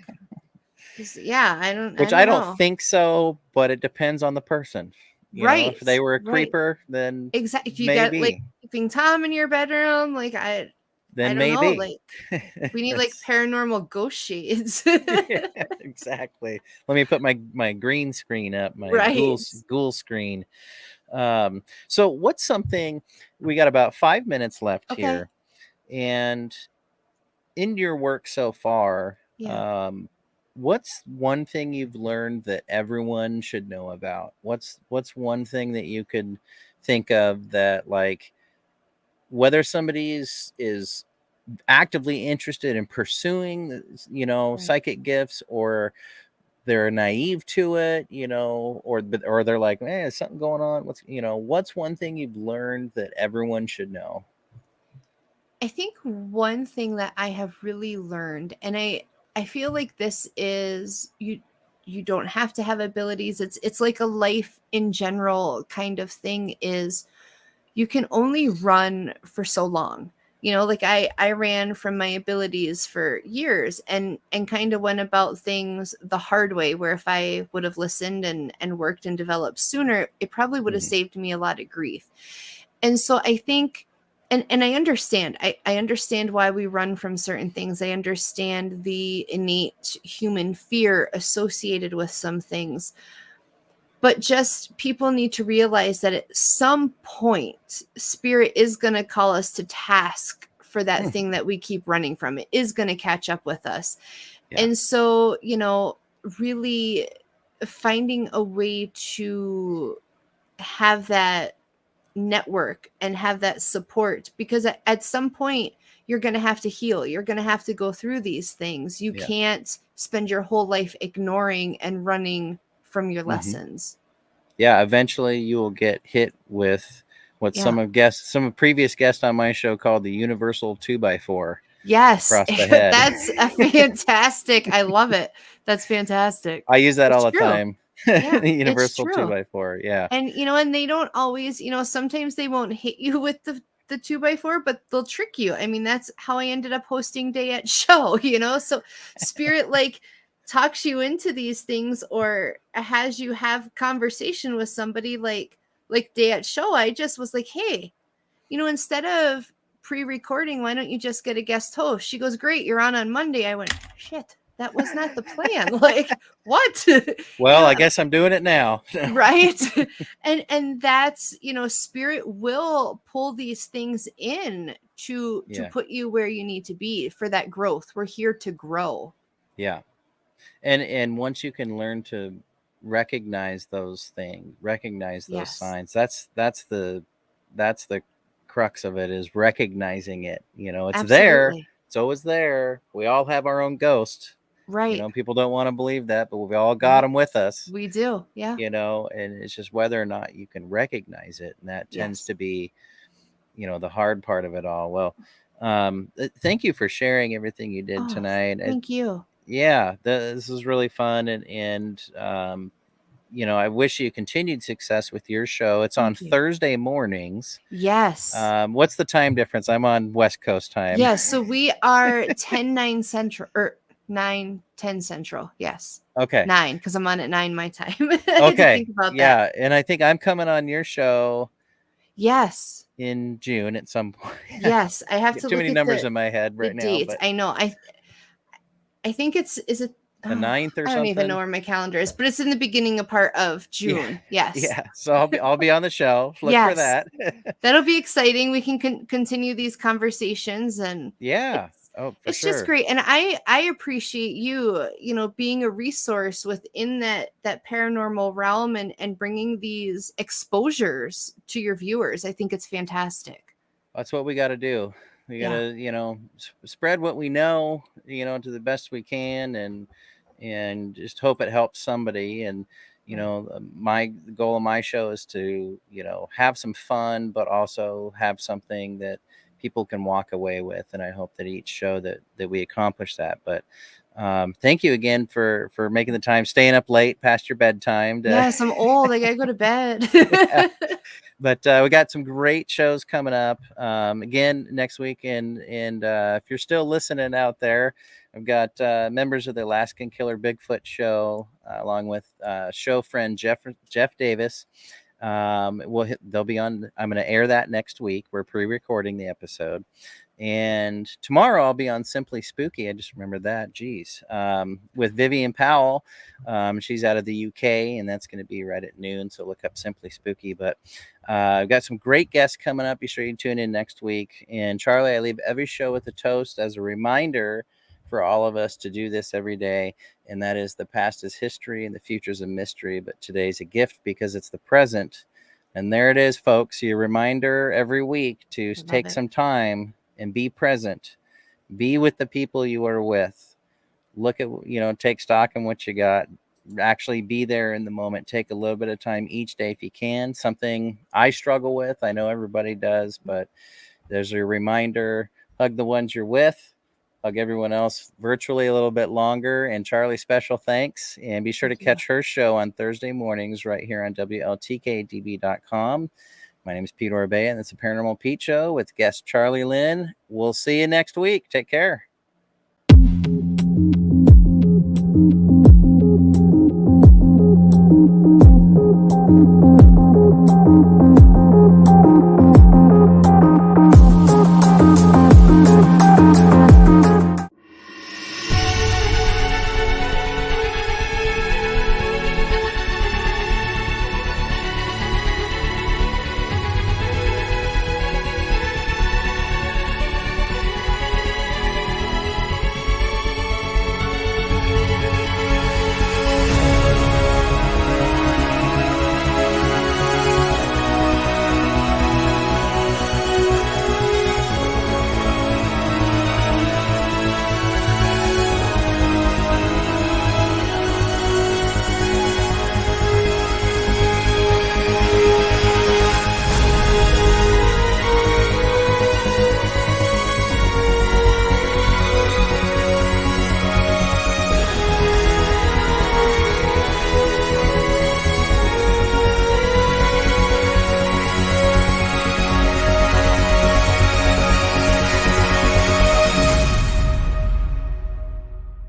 yeah, I which don't I don't know. think so, but it depends on the person. You know, if they were a creeper, then exactly. You got like maybe. keeping Tom in your bedroom. Like, I Then don't know. maybe. Like, we need like paranormal ghost shades. Yeah, exactly. Let me put my green screen up, my Right. ghoul screen. So what's something, we got about 5 minutes left Okay. here, and in your work so far, Yeah. what's one thing you've learned that everyone should know about? What's one thing that you could think of that, like, whether somebody is actively interested in pursuing, Right. psychic gifts, or they're naive to it, or they're like, man, is something going on? What's one thing you've learned that everyone should know? I think one thing that I have really learned, and I feel like this is, you don't have to have abilities. It's like a life in general kind of thing, is you can only run for so long. Like I ran from my abilities for years, and kind of went about things the hard way, where if I would have listened and worked and developed sooner, it probably would have saved me a lot of grief. And so I think, and I understand, I understand why we run from certain things. I understand the innate human fear associated with some things. But just people need to realize that at some point, spirit is going to call us to task for that thing that we keep running from. It is going to catch up with us. Yeah. And so, really finding a way to have that network and have that support, because at some point you're going to have to heal. You're going to have to go through these things. You can't spend your whole life ignoring and running from your lessons. Yeah, eventually you will get hit with what some previous guests on my show called the universal 2x4. Yes, Across the head. That's a fantastic. I love it. That's fantastic. I use that It's all the true. time. Yeah, The universal it's true. 2x4. Yeah. And and they don't always, sometimes they won't hit you with the 2x4, but they'll trick you. I mean, that's how I ended up hosting Day at Show, so spirit like talks you into these things, or has you have conversation with somebody like Day at Show. I just was like, hey, instead of pre-recording, why don't you just get a guest host? She goes, great, you're on Monday. I went, shit, that was not the plan. Like, what? Well, I guess I'm doing it now. Right. And that's, spirit will pull these things in to put you where you need to be for that growth. We're here to grow. Yeah. And once you can learn to recognize those things, recognize those signs, that's the crux of it, is recognizing it. It's there. It's always there. We all have our own ghost. Right. People don't want to believe that, but we all got them with us. We do. Yeah. And it's just whether or not you can recognize it. And that tends to be, the hard part of it all. Well, thank you for sharing everything you did tonight. Thank you. Yeah, this is really fun. And I wish you continued success with your show. It's on Thursday mornings. Yes. What's the time difference? I'm on West Coast time. Yes. So we are 10/9 Central, or 9/10 Central. Yes. Okay. 9, because I'm on at 9 my time. Okay. Think about that. And I think I'm coming on your show. Yes. In June at some point. Yes. I have to too look many at numbers in my head right now. Dates. But I know. I think is it the 9th or something? I don't even know where my calendar is, but it's in the beginning part of June. Yeah. Yes. Yeah. So I'll be on the show. Look for that. That'll be exciting. We can continue these conversations, and it's just great. And I appreciate you, being a resource within that paranormal realm, and bringing these exposures to your viewers. I think it's fantastic. That's what we got to do. We got to, spread what we know, to the best we can, and just hope it helps somebody. And, my goal of my show is to, have some fun, but also have something that people can walk away with. And I hope that each show that we accomplish that. But Thank you again for making the time, staying up late past your bedtime. Yes, I'm old. I gotta go to bed. Yeah. But we got some great shows coming up again next week. And if you're still listening out there, I've got members of the Alaskan Killer Bigfoot show, along with show friend Jeff Davis. They'll be on. I'm going to air that next week. We're pre-recording the episode. And tomorrow I'll be on Simply Spooky. I just remembered that. Geez. With Vivian Powell. She's out of the UK, and that's going to be right at noon. So look up Simply Spooky. But I've got some great guests coming up. Be sure you tune in next week. And Charlie, I leave every show with a toast as a reminder for all of us to do this every day. And that is, the past is history and the future is a mystery, but today's a gift because it's the present. And there it is, folks. Your reminder every week to take some time and be present. Be with the people you are with. Look at, take stock in what you got. Actually be there in the moment. Take a little bit of time each day if you can. Something I struggle with. I know everybody does, but there's a reminder. Hug the ones you're with. Hug everyone else virtually a little bit longer. And Charlie, special thanks. And be sure to catch her show on Thursday mornings right here on WLTK-DB.com. My name is Pete Orbea, and it's the Paranormal Pete Show with guest Charlie Lynn. We'll see you next week. Take care.